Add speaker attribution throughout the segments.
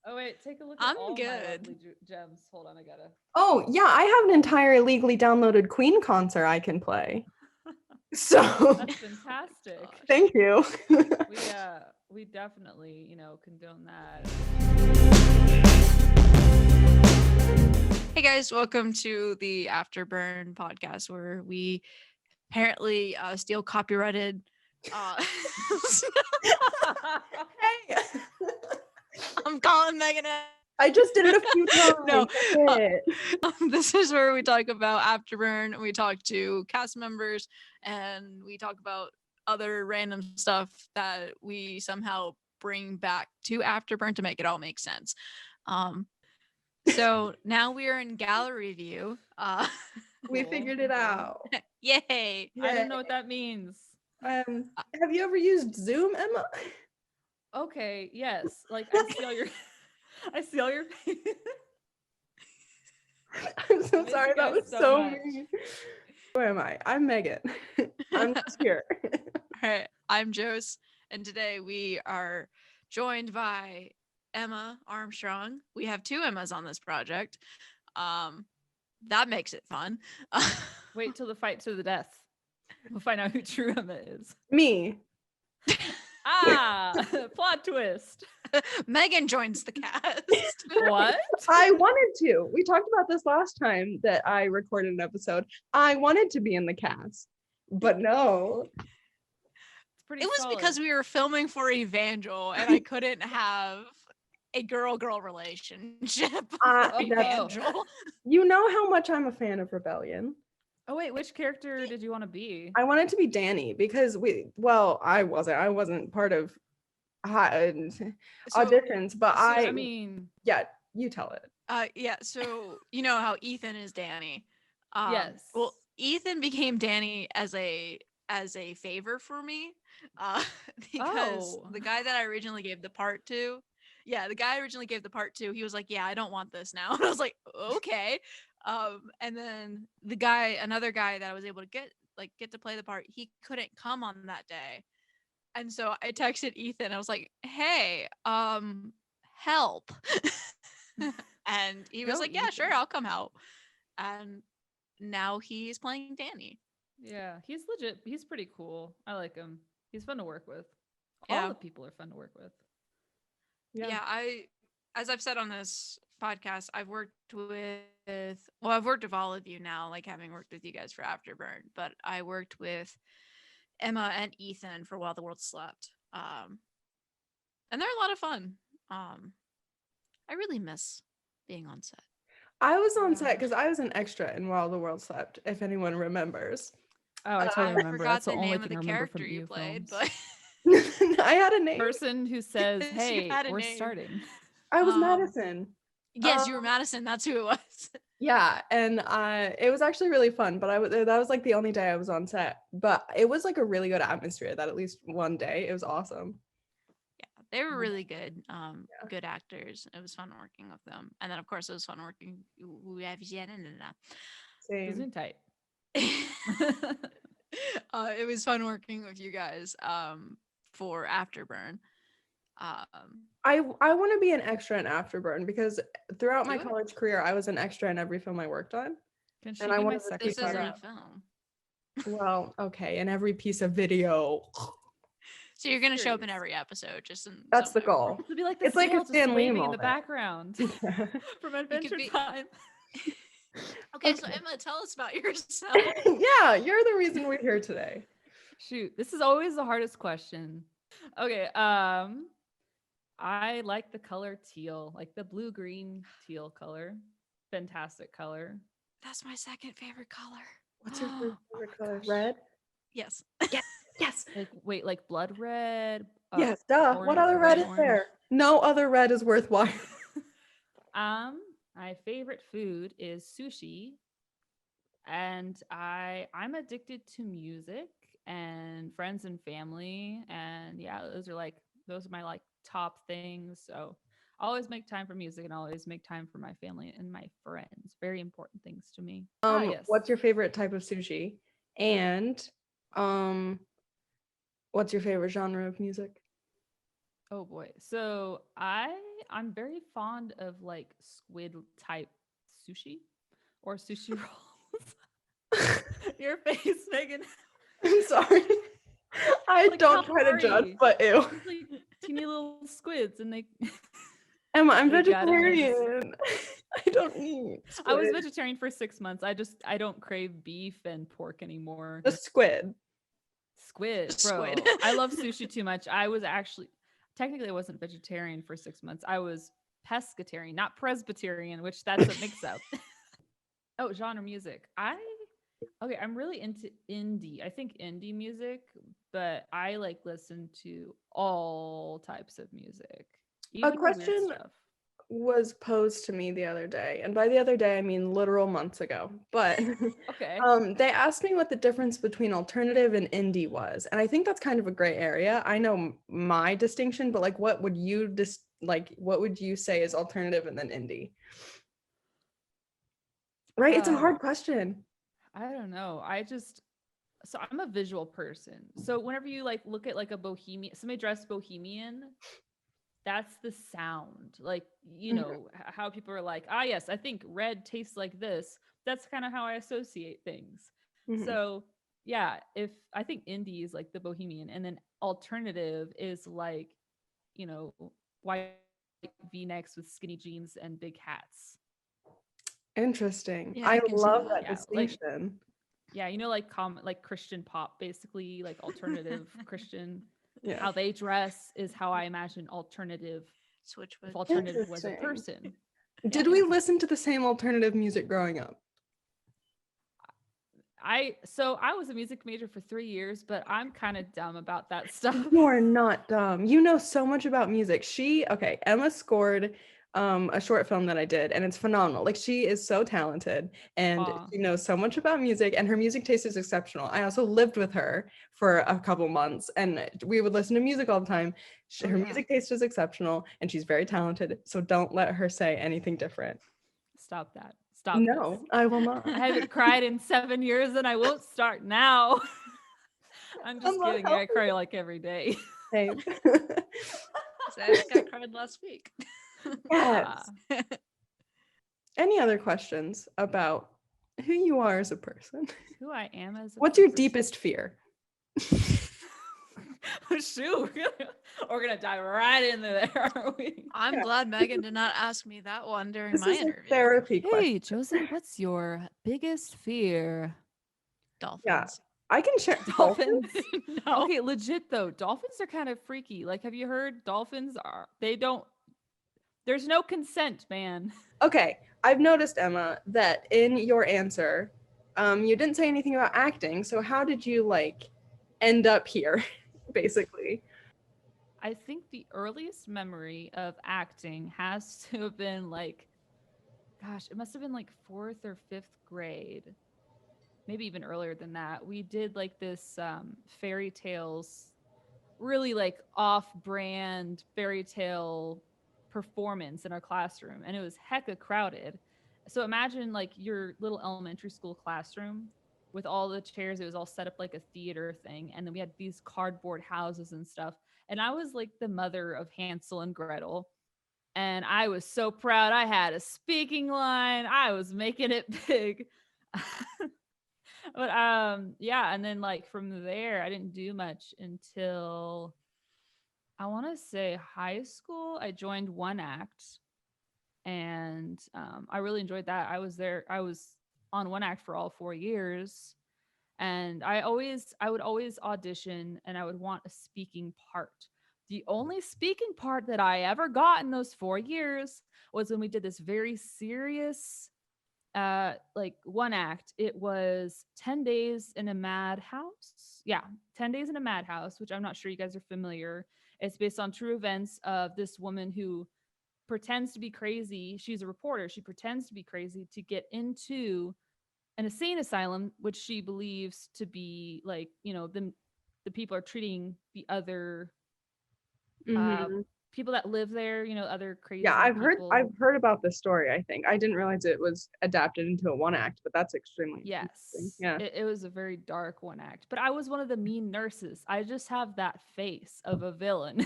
Speaker 1: Oh wait, take a look at
Speaker 2: I'm
Speaker 1: all my
Speaker 2: good.
Speaker 1: lovely gems. Hold on, I gotta.
Speaker 3: Oh, yeah, I have an entire illegally downloaded Queen concert I can play. So,
Speaker 1: That's fantastic.
Speaker 3: thank you.
Speaker 1: We definitely, condone that.
Speaker 2: Hey guys, welcome to the Afterburn podcast where we apparently steal copyrighted
Speaker 3: Hey,
Speaker 2: I'm calling Megan out.
Speaker 3: I just did it a few times.
Speaker 2: No,
Speaker 3: That's it.
Speaker 2: this is where we talk about Afterburn, and we talk to cast members, and we talk about other random stuff that we somehow bring back to Afterburn to make it all make sense. So now we are in gallery view.
Speaker 3: We
Speaker 1: Cool.
Speaker 3: figured it out.
Speaker 2: Yay!
Speaker 1: I don't know what that means.
Speaker 3: Have you ever used Zoom, Emma?
Speaker 1: Okay, yes. Like I see all your I see all your
Speaker 3: I'm so
Speaker 1: miss
Speaker 3: sorry.
Speaker 1: you
Speaker 3: That
Speaker 1: guys
Speaker 3: was
Speaker 1: so
Speaker 3: so
Speaker 1: much.
Speaker 3: mean. Who am I? I'm Megan. I'm just here.
Speaker 2: All right, I'm Jose, and today we are joined by Emma Armstrong. We have two Emmas on this project. That makes it fun.
Speaker 1: Wait till the fight to the death. We'll find out who true Emma is.
Speaker 3: Me.
Speaker 1: Plot twist.
Speaker 2: Megan joins the cast.
Speaker 1: What?
Speaker 3: I wanted to. We talked about this last time that I recorded an episode. I wanted to be in the cast, but no.
Speaker 1: It's pretty
Speaker 2: It was
Speaker 1: solid.
Speaker 2: because we were filming for Evangel, and I couldn't have a girl-girl relationship.
Speaker 3: Oh,
Speaker 2: Evangel.
Speaker 3: You know how much I'm a fan of Rebellion.
Speaker 1: Oh wait, which character did you want to be?
Speaker 3: I wanted to be Dani because I wasn't part of auditions, but
Speaker 1: I mean,
Speaker 3: yeah, you tell it.
Speaker 2: Yeah, so you know how Ethan is Dani.
Speaker 1: Yes.
Speaker 2: Well, Ethan became Dani as a favor for me, because the guy that I originally gave the part to, he was like, "Yeah, I don't want this now," and I was like, "Okay." And then another guy that I was able to get to play the part, he couldn't come on that day, and so I texted Ethan. I was like, "Hey, help." And he was like, "Yeah,
Speaker 1: Ethan.
Speaker 2: sure, I'll come help." And now he's playing Dani.
Speaker 1: Yeah, he's legit. He's pretty cool. I like him. He's fun to work with.
Speaker 2: Yeah.
Speaker 1: All the people are fun to work with.
Speaker 2: Yeah, as I've said on this podcast, I've worked with all of you now, like having worked with you guys for Afterburn, but I worked with Emma and Ethan for While the World Slept. And they're a lot of fun. I really miss being on set.
Speaker 3: I was on set because I was an extra in While the World Slept, if anyone remembers.
Speaker 1: Oh, I totally remember.
Speaker 2: Forgot
Speaker 1: That's the
Speaker 2: the
Speaker 1: only
Speaker 2: name of
Speaker 1: thing
Speaker 2: the
Speaker 1: I remember
Speaker 2: character
Speaker 1: from
Speaker 2: you played,
Speaker 1: films.
Speaker 2: but
Speaker 3: I had a name.
Speaker 1: Person who says,
Speaker 2: Yes, you
Speaker 1: "Hey,
Speaker 2: had a
Speaker 1: we're
Speaker 2: name.
Speaker 1: starting."
Speaker 3: I was Madison.
Speaker 2: yes, you were Madison. That's who it was.
Speaker 3: Yeah, and it was actually really fun, but that was like the only day I was on set. But it was like a really good atmosphere that at least one day. It was awesome.
Speaker 2: Yeah, they were really good, good actors. It was fun working with them, and then of course it was fun working with
Speaker 3: Same.
Speaker 1: Gesundheit.
Speaker 2: It was fun working with you guys for Afterburn.
Speaker 3: I want to be an extra in Afterburn because throughout my college career I was an extra in every film I worked on.
Speaker 1: Can she
Speaker 3: and
Speaker 1: be
Speaker 3: I
Speaker 1: my
Speaker 3: wanted to
Speaker 1: second
Speaker 2: This isn't
Speaker 1: part?
Speaker 2: a film.
Speaker 3: Well, okay, in every piece of video.
Speaker 2: So you're gonna show up in every episode, just in
Speaker 3: That's the
Speaker 2: some way.
Speaker 3: goal.
Speaker 1: It'll be like the
Speaker 3: It's like a
Speaker 1: snail just
Speaker 3: Stan Lee
Speaker 1: waving in the
Speaker 3: moment.
Speaker 1: background from Adventure
Speaker 2: be-
Speaker 1: Time.
Speaker 2: Okay, so Emma, tell us about yourself.
Speaker 3: Yeah, you're the reason we're here today.
Speaker 1: Shoot, this is always the hardest question. Okay, I like the color teal, like the blue-green teal color. Fantastic color.
Speaker 2: That's my second favorite color.
Speaker 3: What's your favorite color?
Speaker 1: gosh.
Speaker 3: Red?
Speaker 2: Yes.
Speaker 3: Yes.
Speaker 1: Like blood red.
Speaker 3: Yes, duh. What other red is there? No other red is worthwhile.
Speaker 1: My favorite food is sushi, and I'm addicted to music and friends and family, and yeah, those are my like top things. So I always make time for music and always make time for my family and my friends. Very important things to me. Yes.
Speaker 3: What's your favorite type of sushi? And what's your favorite genre of music?
Speaker 1: Oh boy. So I'm very fond of like squid type sushi or sushi rolls. Your face, Megan.
Speaker 3: I'm sorry. I
Speaker 1: Like
Speaker 3: don't try to judge,
Speaker 1: calamari.
Speaker 3: but ew.
Speaker 1: It's like teeny little squids, and they
Speaker 3: Emma, I'm
Speaker 1: they got in there.
Speaker 3: vegetarian. I don't eat
Speaker 1: I was
Speaker 3: squid.
Speaker 1: vegetarian for 6 months. I don't crave beef and pork anymore.
Speaker 3: The squid.
Speaker 1: Squid, bro.
Speaker 2: Squid.
Speaker 1: I love sushi too much. I was actually technically I wasn't vegetarian for 6 months. I was pescatarian, not Presbyterian, which that's a mix up. Oh, genre music. I'm really into indie. I think indie music, but I like listen to all types of music. Even the weird
Speaker 3: question
Speaker 1: stuff.
Speaker 3: Was posed to me the other day, and by the other day I mean literal months ago, but
Speaker 1: Okay.
Speaker 3: they asked me what the difference between alternative and indie was, and I think that's kind of a gray area. I know my distinction, but like what would you what would you say is alternative and then indie? Right, it's a hard question.
Speaker 1: I don't know. So I'm a visual person. So whenever you like look at like a bohemian, somebody dressed bohemian, that's the sound. Like, how people are like, ah, yes, I think red tastes like this. That's kind of how I associate things.
Speaker 3: Mhm.
Speaker 1: So yeah, if I think indie is like the bohemian, and then alternative is like, white V-necks with skinny jeans and big hats.
Speaker 3: Interesting.
Speaker 2: Yeah, I can see
Speaker 3: love
Speaker 2: that.
Speaker 3: that
Speaker 1: Yeah, like
Speaker 3: distinction.
Speaker 1: like Christian pop, basically, like alternative Christian.
Speaker 3: Yeah.
Speaker 1: How they dress is how I imagine alternative.
Speaker 2: Switch
Speaker 1: If
Speaker 2: with.
Speaker 1: alternative was a
Speaker 3: Interesting.
Speaker 1: person.
Speaker 3: Did we listen to the same alternative music growing up?
Speaker 1: I was a music major for 3 years, but I'm kind of dumb about that stuff.
Speaker 3: You are not dumb. You know so much about music. Emma scored a short film that I did, and it's phenomenal. Like, she is so talented, and
Speaker 1: Aw.
Speaker 3: she knows so much about music, and her music taste is exceptional. I also lived with her for a couple months, and we would listen to music all the time. Her music taste is exceptional, and she's very talented, so don't let her say anything different.
Speaker 1: Stop that. Stop
Speaker 3: No,
Speaker 1: this.
Speaker 3: I will not.
Speaker 1: I haven't cried in 7 years, and I won't start now. I'm just kidding. I cry like every day.
Speaker 3: Hey.
Speaker 2: So I think I cried last week.
Speaker 3: Yes. Any other questions about who you are as a person?
Speaker 1: Who I am as a
Speaker 3: What's your
Speaker 1: person.
Speaker 3: deepest fear?
Speaker 1: Shoot, we're gonna dive right into there, are we?
Speaker 2: I'm glad Megan did not ask me that one during
Speaker 3: This
Speaker 2: my
Speaker 3: is a
Speaker 2: interview.
Speaker 3: therapy question.
Speaker 1: Hey, Josie, what's your biggest fear?
Speaker 2: Dolphins.
Speaker 3: Yeah, I can share
Speaker 1: Dolphins.
Speaker 2: No.
Speaker 1: Okay, legit though, dolphins are kind of freaky. Like, have you heard dolphins there's no consent, man.
Speaker 3: Okay, I've noticed, Emma, that in your answer, you didn't say anything about acting. So how did you end up here, basically?
Speaker 1: I think the earliest memory of acting has to have been it must have been like 4th or 5th grade. Maybe even earlier than that. We did like this fairy tales, really like off-brand fairy tale performance in our classroom, and it was hecka crowded. So imagine like your little elementary school classroom with all the chairs. It was all set up like a theater thing, and then we had these cardboard houses and stuff. And I was like the mother of Hansel and Gretel, and I was so proud. I had a speaking line. I was making it big. But yeah, and then like from there I didn't do much until I want to say high school. I joined one act, and I really enjoyed that. I was on one act for all 4 years, and I would always audition, and I would want a speaking part. The only speaking part that I ever got in those 4 years was when we did this very serious like one act. It was 10 days in a madhouse. Yeah, 10 days in a madhouse, which I'm not sure you guys are familiar. It's based on true events of this woman who pretends to be crazy. She's a reporter. She pretends to be crazy to get into an insane asylum, which she believes to be like, the people are treating the other people that live there, other crazy
Speaker 3: Yeah, I've
Speaker 1: people.
Speaker 3: heard about this story. I think I didn't realize it was adapted into a one act, but that's extremely interesting. Yeah,
Speaker 1: it was a very dark one act, but I was one of the mean nurses. I just have that face of a villain.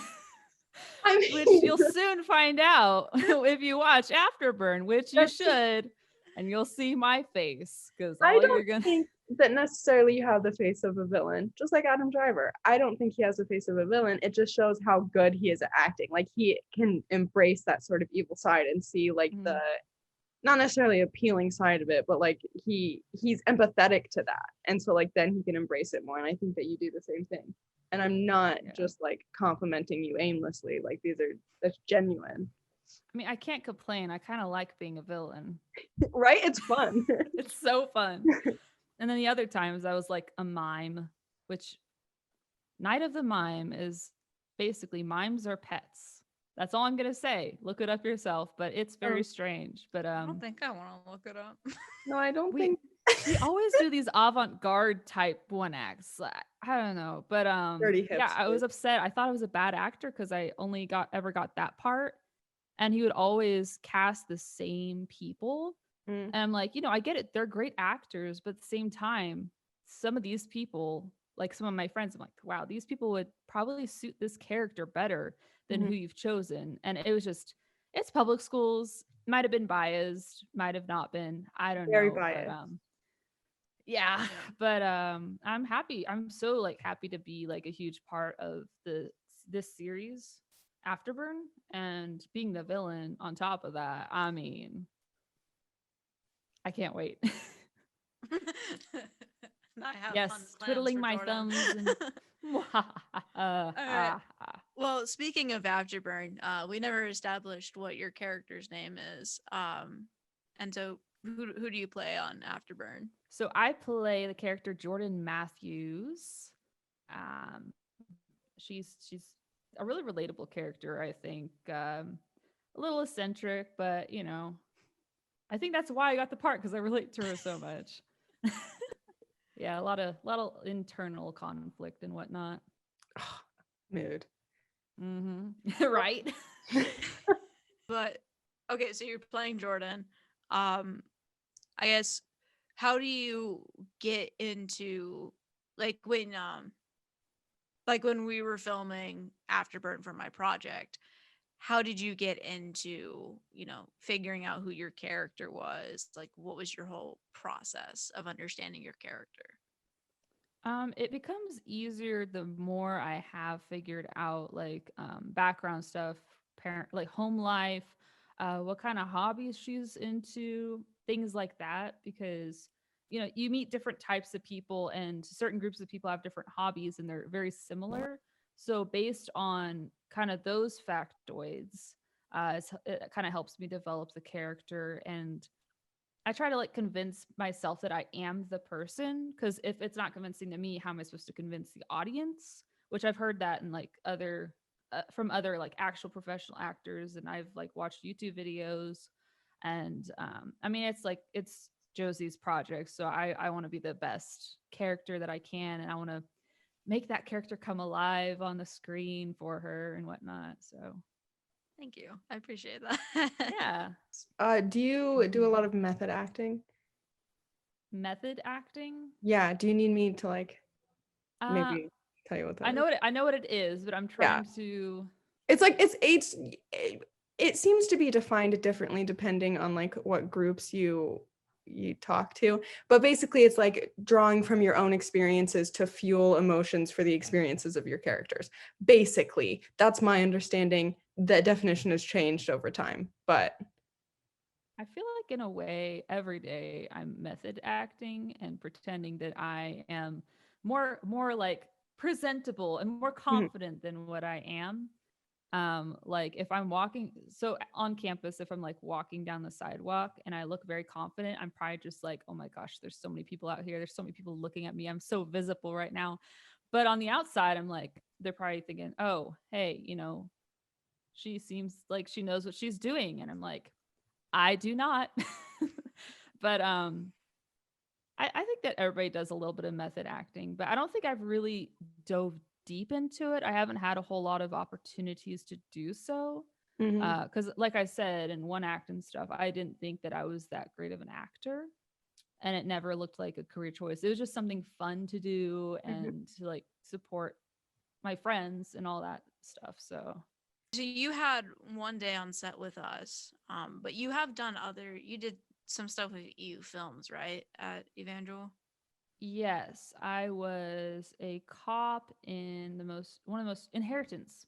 Speaker 1: which you'll soon find out if you watch Afterburn, which you should, and you'll see my face because
Speaker 3: I
Speaker 1: all
Speaker 3: don't
Speaker 1: you're gonna
Speaker 3: think that necessarily you have the face of a villain, just like Adam Driver. I don't think he has the face of a villain. It just shows how good he is at acting. Like he can embrace that sort of evil side and see like the not necessarily appealing side of it, but like he's empathetic to that. And so like then he can embrace it more. And I think that you do the same thing. And I'm not just like complimenting you aimlessly. Like that's genuine.
Speaker 1: I mean, I can't complain. I kind of like being a villain.
Speaker 3: Right? It's fun.
Speaker 1: It's so fun. And then the other times I was like a mime, which Night of the Mime is basically mimes are pets. That's all I'm gonna say. Look it up yourself, but it's very strange. But
Speaker 2: I don't think I want to look it up.
Speaker 3: No, I don't think
Speaker 1: we always do these avant-garde type one acts. I don't know, but yeah, I was upset. I thought I was a bad actor because I only ever got that part, and he would always cast the same people. And I'm like, I get it, they're great actors, but at the same time, some of these people, like some of my friends, I'm like, wow, these people would probably suit this character better than who you've chosen. And it was just, it's public schools, might have been biased, might have not been, I don't know.
Speaker 3: Biased.
Speaker 1: But yeah, but I'm happy. I'm so like happy to be like a huge part of this series, Afterburn, and being the villain on top of that. I mean, I can't wait.
Speaker 2: Yes,
Speaker 1: twiddling my thumbs. And
Speaker 2: Well, speaking of Afterburn, we never established what your character's name is. And so who do you play on Afterburn?
Speaker 1: So I play the character Jordan Matthews. She's a really relatable character, I think. A little eccentric, but I think that's why I got the part, because I relate to her so much. Yeah, a lot of internal conflict and whatnot.
Speaker 3: Mood.
Speaker 1: Right.
Speaker 2: But okay, so you're playing Jordan. I guess, how do you get into like when we were filming Afterburn for my project, how did you get into, figuring out who your character was? Like, what was your whole process of understanding your character?
Speaker 1: It becomes easier the more I have figured out like background stuff, like home life, what kind of hobbies she's into, things like that, because you meet different types of people, and certain groups of people have different hobbies and they're very similar. So based on kind of those factoids, it kind of helps me develop the character. And I try to like convince myself that I am the person, because if it's not convincing to me, how am I supposed to convince the audience? Which I've heard that in like other from other like actual professional actors, and I've like watched YouTube videos. And I mean, it's Josie's project, so I want to be the best character that I can, and I want to make that character come alive on the screen for her and whatnot. So
Speaker 2: thank you, I appreciate that.
Speaker 1: Yeah.
Speaker 3: Do you do a lot of method acting?
Speaker 1: Method acting?
Speaker 3: Yeah. Do you need me to like maybe tell you what that is?
Speaker 1: I know what it is, but I'm trying to.
Speaker 3: It's like it seems to be defined differently depending on like what groups you talk to, but basically it's like drawing from your own experiences to fuel emotions for the experiences of your characters. Basically, that's my understanding. The definition has changed over time, but
Speaker 1: I feel like in a way every day I'm method acting and pretending that I am more like presentable and more confident than what I am. Like if I'm walking on campus, if I'm like walking down the sidewalk and I look very confident, I'm probably just like, oh my gosh, there's so many people out here, there's so many people looking at me, I'm so visible right now. But on the outside, I'm like, they're probably thinking, oh hey, she seems like she knows what she's doing. And I'm like, I do not. But I think that everybody does a little bit of method acting, but I don't think I've really dove deep into it. I haven't had a whole lot of opportunities to do so. Because like I said, in one act and stuff, I didn't think that I was that great of an actor, and it never looked like a career choice. It was just something fun to do and to like support my friends and all that stuff. So
Speaker 2: So you had one day on set with us, but you have done you did some stuff with EU Films, right? At Evangel?
Speaker 1: Yes, I was a cop in one of the most Inheritance.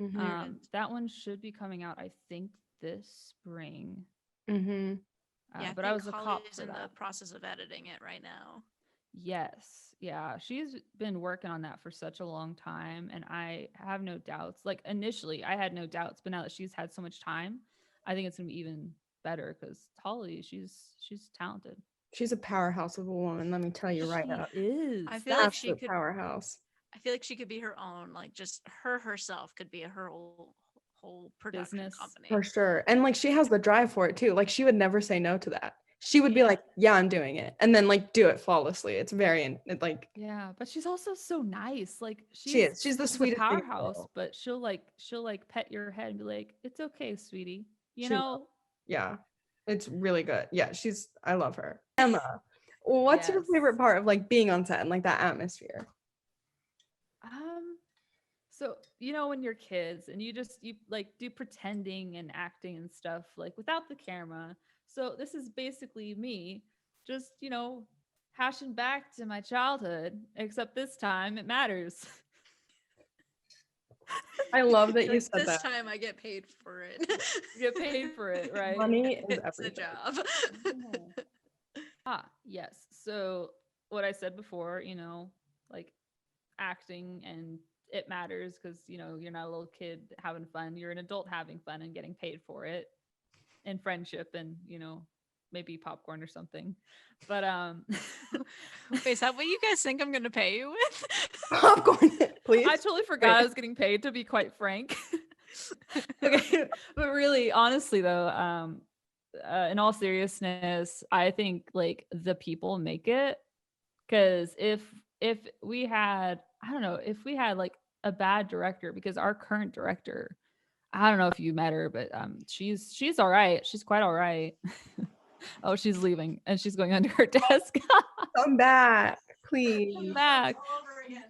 Speaker 3: Mm-hmm.
Speaker 1: That one should be coming out, I think, this spring.
Speaker 3: Mm-hmm.
Speaker 2: Yeah, I
Speaker 1: But I
Speaker 2: think
Speaker 1: was a cop
Speaker 2: Holly's
Speaker 1: for
Speaker 2: in the
Speaker 1: that.
Speaker 2: process of editing it right now.
Speaker 1: Yes. Yeah. She's been working on that for such a long time. And I have no doubts. Like initially, I had no doubts, but now that she's had so much time, I think it's going to be even better because Holly, she's talented.
Speaker 3: She's a powerhouse of a woman, let me tell you right
Speaker 1: She
Speaker 3: up.
Speaker 1: is.
Speaker 2: I feel like
Speaker 1: That's
Speaker 2: she
Speaker 3: Absolute
Speaker 2: could.
Speaker 3: powerhouse.
Speaker 2: I feel like she could be her own, like just her herself could be her whole production
Speaker 1: business.
Speaker 3: For
Speaker 2: company.
Speaker 3: sure. And like she has the drive for it too. Like she would never say no to that. She would be
Speaker 2: Yeah.
Speaker 3: like, yeah, I'm doing it. And then like do it flawlessly. It's very like
Speaker 1: Yeah, but she's also so nice. Like
Speaker 3: she is. She's the
Speaker 1: she's a
Speaker 3: sweetest thing in the
Speaker 1: powerhouse,
Speaker 3: world.
Speaker 1: but she'll pet your head and be like, "It's okay, sweetie." You
Speaker 3: She loves,
Speaker 1: know?
Speaker 3: yeah. It's really good. Yeah, I love her. Emma, what's your
Speaker 1: Yes.
Speaker 3: favorite part of like being on set and like that atmosphere?
Speaker 1: Um So, when you're kids and you like do pretending and acting and stuff like without the camera. So, this is basically me just, hashing back to my childhood, except this time it matters.
Speaker 3: I love that
Speaker 2: You're
Speaker 3: you
Speaker 2: like,
Speaker 3: said
Speaker 2: this
Speaker 3: that.
Speaker 2: time I get paid for it.
Speaker 1: Get paid for it, right?
Speaker 3: Money is
Speaker 2: It's a
Speaker 3: everything.
Speaker 2: job.
Speaker 1: Yes. So, what I said before, like acting and it matters because, you're not a little kid having fun. You're an adult having fun and getting paid for it. And friendship and maybe popcorn or something, but
Speaker 2: Wait, is that what you guys think I'm gonna pay you with?
Speaker 3: Popcorn, please.
Speaker 1: I totally forgot
Speaker 3: Wait.
Speaker 1: I was getting paid, to be quite frank. Okay, but really honestly though, in all seriousness, I think like the people make it, because if we had, I don't know, if we had like a bad director, because our current director, I don't know if you met her, but she's all right. She's quite all right. Oh, she's leaving and she's going under her desk.
Speaker 3: Come back,
Speaker 1: Come
Speaker 3: please.
Speaker 1: back.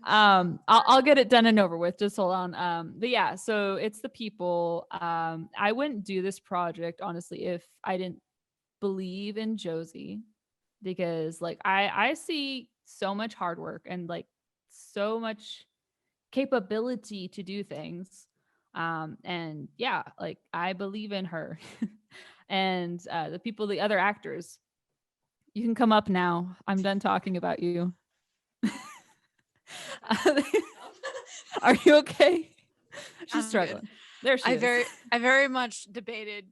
Speaker 1: I'll get it done and over with. Just hold on. But yeah, so it's the people. I wouldn't do this project honestly if I didn't believe in Josie, because like I see so much hard work and like so much capability to do things. And yeah, like I believe in her. And the other actors, you can come up now. I'm done talking about you. Are you okay? She's
Speaker 2: I'm good.
Speaker 1: struggling. There she is.
Speaker 2: I very much debated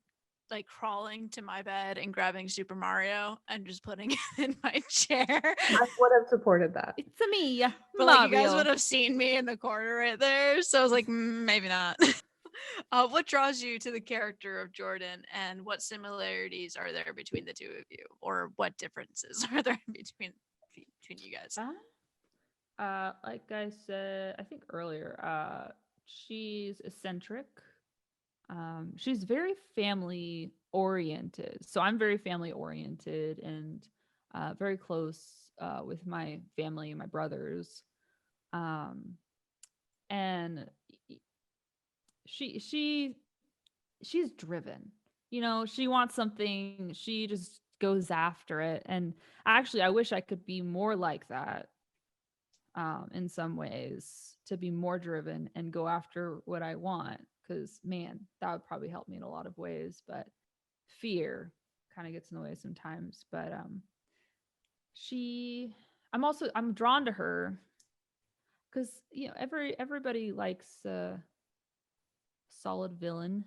Speaker 2: like crawling to my bed and grabbing Super Mario and just putting it in my chair.
Speaker 3: I would have supported that.
Speaker 1: It's a me,
Speaker 2: But like you guys
Speaker 1: Mario.
Speaker 2: would have seen me in the corner right there. So I was like, maybe not. What draws you to the character of Jordan, and what similarities are there between the two of you, or what differences are there between you guys?
Speaker 1: Like I said, I think earlier, she's eccentric. She's very family oriented. So I'm very family oriented and very close with my family and my brothers. Um, and she she's driven. She wants something, she just goes after it. And actually, I wish I could be more like that, in some ways, to be more driven and go after what I want. Because, man, that would probably help me in a lot of ways. But fear kind of gets in the way sometimes. But she, I'm drawn to her because everybody likes a solid villain,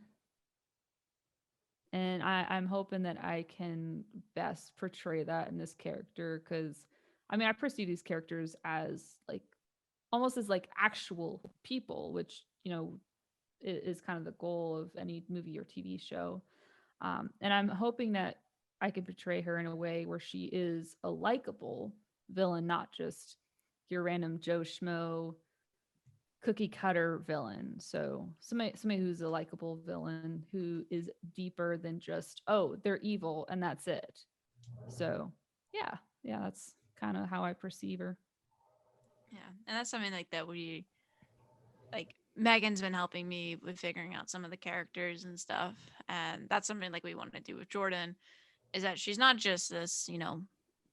Speaker 1: and I'm hoping that I can best portray that in this character, because I mean I perceive these characters as like almost as like actual people, which is kind of the goal of any movie or TV show. And I'm hoping that I can portray her in a way where she is a likable villain, not just your random Joe Schmo cookie cutter villain. So somebody who's a likable villain who is deeper than just, oh, they're evil and that's it. So yeah, that's kind of how I perceive her.
Speaker 2: Yeah, and that's something like that we like Megan's been helping me with figuring out some of the characters and stuff, and that's something like we want to do with Jordan, is that she's not just this,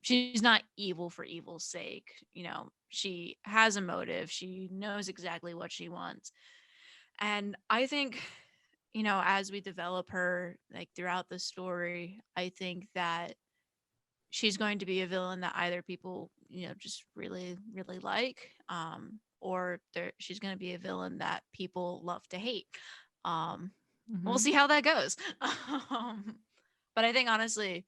Speaker 2: she's not evil for evil's sake. She has a motive. She knows exactly what she wants. And I think, as we develop her like throughout the story, I think that she's going to be a villain that either people, just really, really like, or she's going to be a villain that people love to hate. We'll see how that goes. But I think honestly,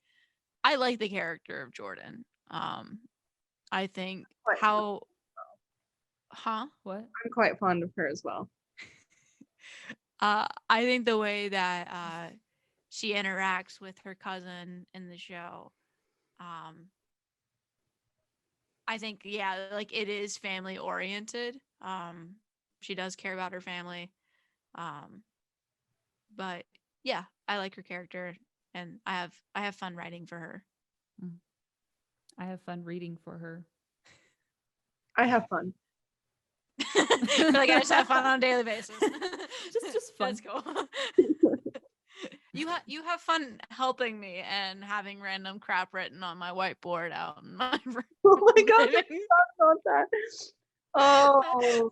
Speaker 2: I like the character of Jordan. I think how,
Speaker 1: what?
Speaker 3: I'm quite fond of her as well.
Speaker 2: I think the way that she interacts with her cousin in the show, I think, yeah, like it is family oriented. She does care about her family. But yeah, I like her character, and I have fun writing for her.
Speaker 1: I have fun reading for her.
Speaker 3: I have fun.
Speaker 2: Like I just have fun on a daily basis.
Speaker 1: just fun.
Speaker 2: That's cool. You have fun helping me and having random crap written on my whiteboard out in my room.
Speaker 3: Oh my god, talk about that. Oh,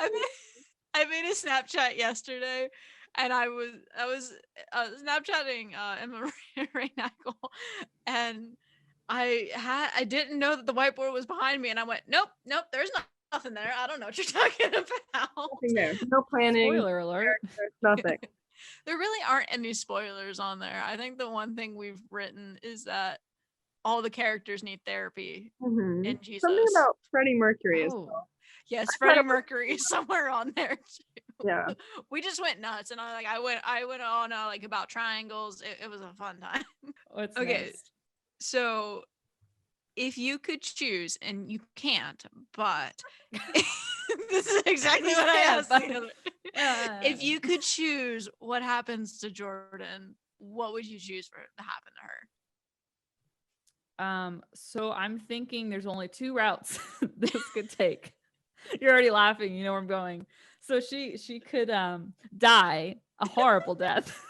Speaker 2: I made a Snapchat yesterday, and I was Snapchatting Emma Rainackle, and I didn't know that the whiteboard was behind me, and I went, nope, there's nothing there. I don't know what you're talking about.
Speaker 3: Nothing there. No planning.
Speaker 1: Spoiler alert.
Speaker 3: Nothing.
Speaker 2: There really aren't any spoilers on there. I think the one thing we've written is that all the characters need therapy in Jesus.
Speaker 3: Something about Freddie Mercury as well.
Speaker 2: Yes, Freddie Mercury is somewhere on there too.
Speaker 3: Yeah.
Speaker 2: We just went nuts, and I went on like about triangles. It was a fun time.
Speaker 1: What's
Speaker 2: okay.
Speaker 1: Next?
Speaker 2: So if you could choose, and you can't, but this is exactly what I asked the other. If you could choose what happens to Jordan, what would you choose for it to happen to her?
Speaker 1: So I'm thinking there's only two routes this could take. You're already laughing, you know where I'm going. So she could die a horrible death.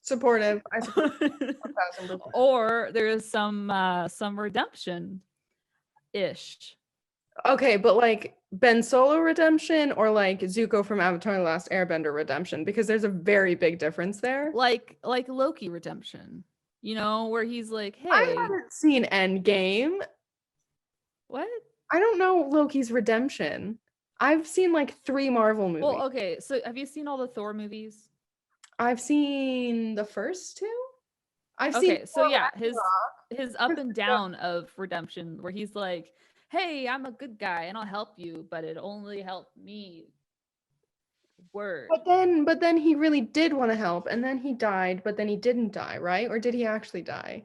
Speaker 3: Supportive. I support.
Speaker 1: Or there is some redemption ish.
Speaker 3: Okay, but like Ben Solo redemption or like Zuko from Avatar: The Last Airbender redemption, because there's a very big difference there.
Speaker 1: Like Loki redemption, where he's like, hey,
Speaker 3: I haven't seen Endgame.
Speaker 1: What?
Speaker 3: I don't know Loki's redemption. I've seen like 3 Marvel movies.
Speaker 1: Well, okay, so have you seen all the Thor movies?
Speaker 3: I've seen the first 2. I've
Speaker 1: okay,
Speaker 3: seen
Speaker 1: so yeah, his up and down of redemption, where he's like, hey, I'm a good guy and I'll help you, but it only helped me. Word.
Speaker 3: But then he really did want to help, and then he died, but then he didn't die, right? Or did he actually die?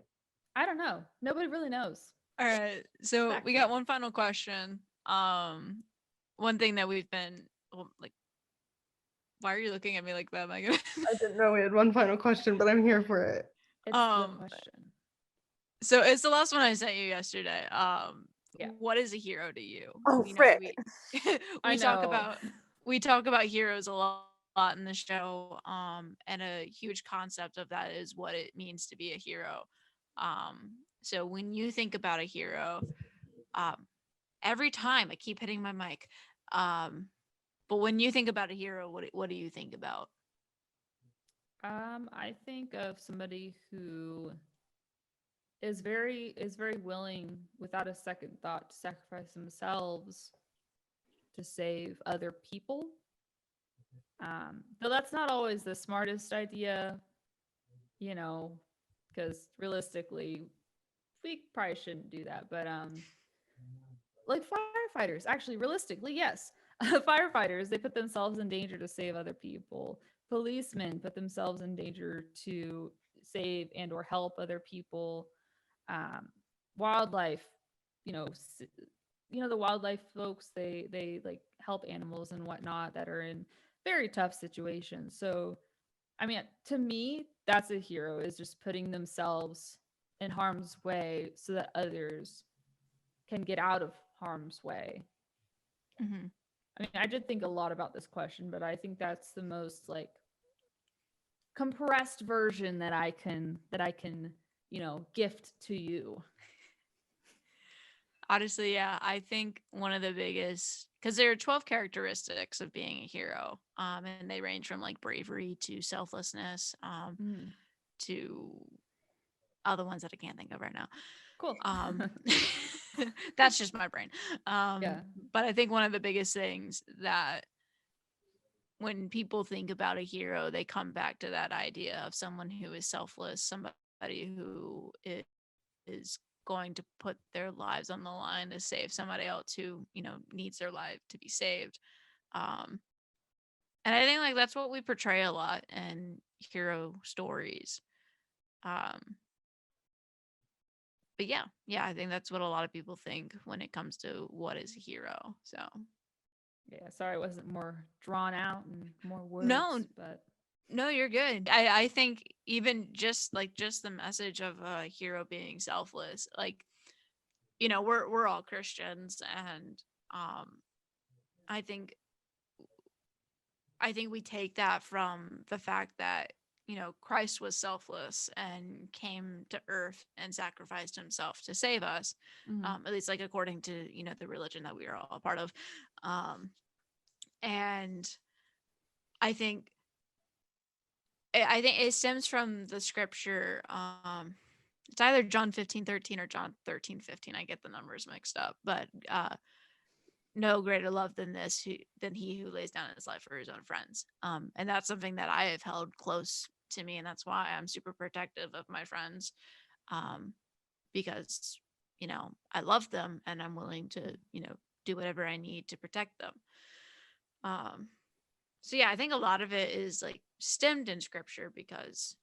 Speaker 1: I don't know. Nobody really knows.
Speaker 2: All right, so we got one final question. One thing that we've been like, why are you looking at me like that, Megan?
Speaker 3: I didn't know we had one final question, but I'm here for it.
Speaker 1: It's the question.
Speaker 2: So it's the last one I sent you yesterday.
Speaker 1: Yeah.
Speaker 2: What is a hero to you?
Speaker 3: Oh, frick.
Speaker 2: We talk about heroes a lot in the show, and a huge concept of that is what it means to be a hero. So when you think about a hero, every time I keep hitting my mic, but when you think about a hero, what do you think about?
Speaker 1: I think of somebody who is very willing, without a second thought, to sacrifice themselves to save other people. Though that's not always the smartest idea, because realistically, we probably shouldn't do that. But like firefighters, actually, realistically, yes. Firefighters, they put themselves in danger to save other people. Policemen put themselves in danger to save and or help other people. Wildlife, the wildlife folks, they like help animals and whatnot that are in very tough situations. So I mean, to me, that's a hero, is just putting themselves in harm's way so that others can get out of harm's way.
Speaker 2: Mm-hmm.
Speaker 1: I mean, I did think a lot about this question, but I think that's the most like compressed version that I can gift to you.
Speaker 2: Honestly, yeah, I think one of the biggest, because there are 12 characteristics of being a hero, and they range from like bravery to selflessness, to other ones that I can't think of right now.
Speaker 1: Cool.
Speaker 2: That's just my brain.
Speaker 1: Yeah.
Speaker 2: But I think one of the biggest things that when people think about a hero, they come back to that idea of someone who is selfless, somebody who is going to put their lives on the line to save somebody else who, needs their life to be saved. And I think like that's what we portray a lot in hero stories. But yeah, I think that's what a lot of people think when it comes to what is a hero. So
Speaker 1: yeah, sorry, it wasn't more drawn out and more words.
Speaker 2: No, you're good. I think even just the message of a hero being selfless, like, we're all Christians, and I think we take that from the fact that Christ was selfless and came to earth and sacrificed himself to save us, at least like according to the religion that we are all a part of, and I think it stems from the scripture. It's either John 15:13 or John 13:15. I get the numbers mixed up, but no greater love than than he who lays down his life for his own friends. And that's something that I have held close to me, and that's why I'm super protective of my friends, because I love them and I'm willing to do whatever I need to protect them. So yeah, I think a lot of it is like stemmed in scripture because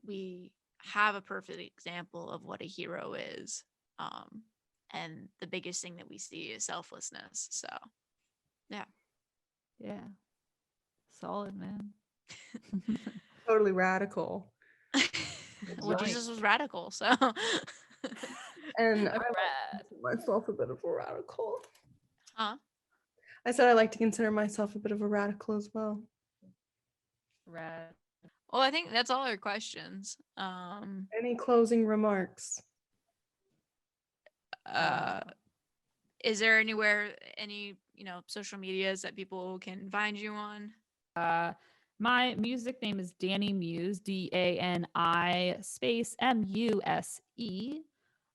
Speaker 2: we have a perfect example of what a hero is. And the biggest thing that we see is selflessness. So yeah.
Speaker 1: Solid, man.
Speaker 3: Totally radical.
Speaker 2: Well, Jesus was radical, so
Speaker 3: and I consider myself a bit of a radical.
Speaker 2: Huh?
Speaker 3: I said I like to consider myself a bit of a radical as well.
Speaker 1: Rad.
Speaker 2: Well, I think that's all our questions.
Speaker 3: Any closing remarks?
Speaker 2: Is there anywhere, any social medias that people can find you on?
Speaker 1: My music name is Dani MuSe, DANI space MUSE.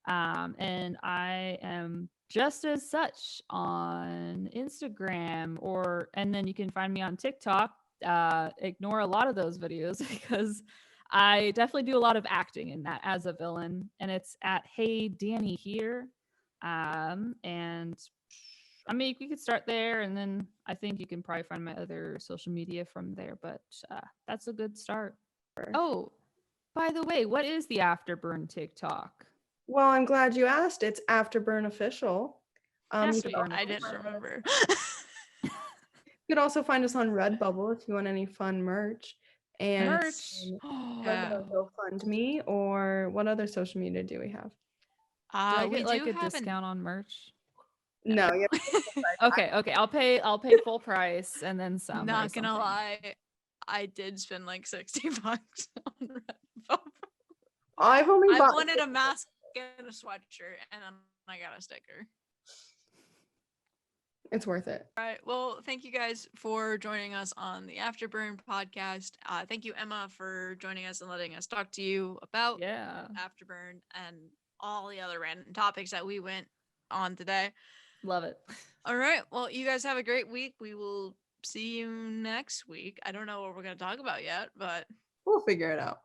Speaker 1: And I am just as such on Instagram, and then you can find me on TikTok. Ignore a lot of those videos because I definitely do a lot of acting in that as a villain, and it's at Hey Dani here. And I mean, we could start there, and then I think you can probably find my other social media from there, but that's a good start. Oh, by the way, what is the Afterburn TikTok?
Speaker 3: Well, I'm glad you asked. It's AFTERBURN official.
Speaker 2: I didn't remember.
Speaker 3: You could also find us on Redbubble if you want any fun merch. And
Speaker 1: merch.
Speaker 3: GoFundMe, or what other social media do we have?
Speaker 1: Do I get like a discount on merch?
Speaker 3: No. Yeah.
Speaker 1: Okay. I'll pay full price and then some.
Speaker 2: Not gonna lie, I did spend like $60 on Redbubble.
Speaker 3: I
Speaker 2: wanted a mask and a sweatshirt, and then I got a sticker.
Speaker 3: It's worth it.
Speaker 2: All right. Well, thank you guys for joining us on the Afterburn podcast. Thank you, Emma, for joining us and letting us talk to you about Afterburn and all the other random topics that we went on today.
Speaker 1: Love it.
Speaker 2: All right. Well, you guys have a great week. We will see you next week. I don't know what we're going to talk about yet, but
Speaker 3: we'll figure it out.